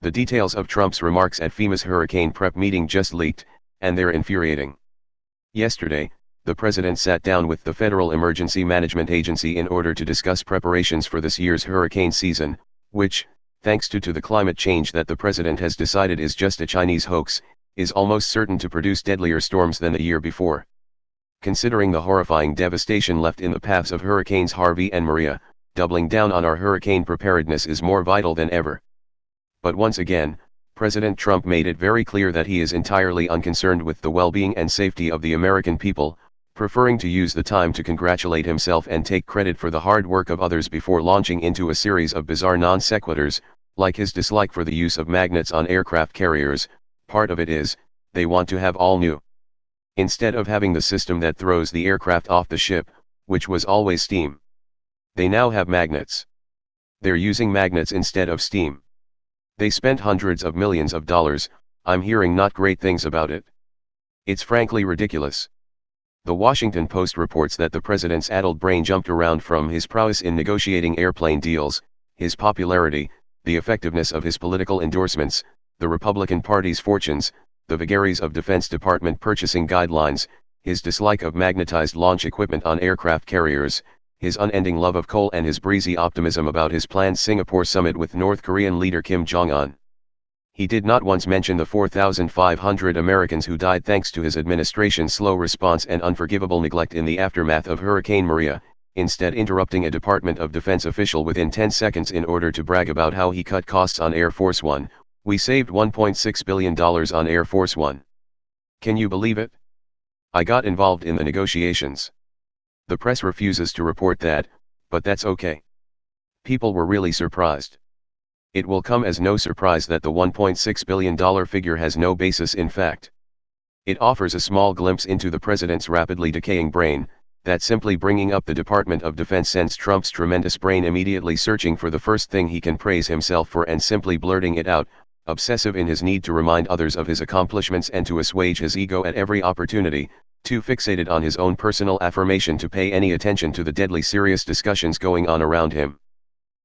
The details of Trump's remarks at FEMA's hurricane prep meeting just leaked, and they're infuriating. Yesterday, the president sat down with the Federal Emergency Management Agency in order to discuss preparations for this year's hurricane season, which, thanks to the climate change that the president has decided is just a Chinese hoax, is almost certain to produce deadlier storms than the year before. Considering the horrifying devastation left in the paths of Hurricanes Harvey and Maria, doubling down on our hurricane preparedness is more vital than ever. But once again, President Trump made it very clear that he is entirely unconcerned with the well-being and safety of the American people, preferring to use the time to congratulate himself and take credit for the hard work of others before launching into a series of bizarre non-sequiturs, like his dislike for the use of magnets on aircraft carriers. Part of it is, they want to have all new. Instead of having the system that throws the aircraft off the ship, which was always steam. They now have magnets. They're using magnets instead of steam. They spent hundreds of millions of dollars. I'm hearing not great things about it. It's frankly ridiculous. The Washington Post reports that the president's addled brain jumped around from his prowess in negotiating airplane deals, his popularity, the effectiveness of his political endorsements, the Republican Party's fortunes, the vagaries of Defense Department purchasing guidelines, his dislike of magnetized launch equipment on aircraft carriers, his unending love of coal, and his breezy optimism about his planned Singapore summit with North Korean leader Kim Jong-un. He did not once mention the 4,500 Americans who died thanks to his administration's slow response and unforgivable neglect in the aftermath of Hurricane Maria, instead interrupting a Department of Defense official within 10 seconds in order to brag about how he cut costs on Air Force One. We saved $1.6 billion on Air Force One. Can you believe it? I got involved in the negotiations. The press refuses to report that, but that's okay. People were really surprised. It will come as no surprise that the $1.6 billion figure has no basis in fact. It offers a small glimpse into the president's rapidly decaying brain, that simply bringing up the Department of Defense sends Trump's tremendous brain immediately searching for the first thing he can praise himself for and simply blurting it out, obsessive in his need to remind others of his accomplishments and to assuage his ego at every opportunity, too fixated on his own personal affirmation to pay any attention to the deadly serious discussions going on around him.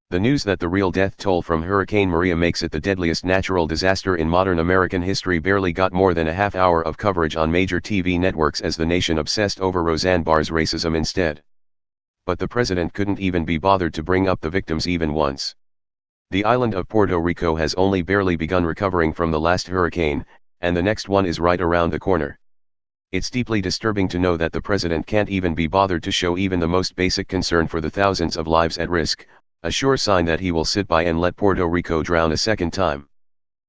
The news that the real death toll from Hurricane Maria makes it the deadliest natural disaster in modern American history barely got more than a half hour of coverage on major TV networks as the nation obsessed over Roseanne Barr's racism instead. But the president couldn't even be bothered to bring up the victims even once. The island of Puerto Rico has only barely begun recovering from the last hurricane, and the next one is right around the corner. It's deeply disturbing to know that the president can't even be bothered to show even the most basic concern for the thousands of lives at risk, a sure sign that he will sit by and let Puerto Rico drown a second time.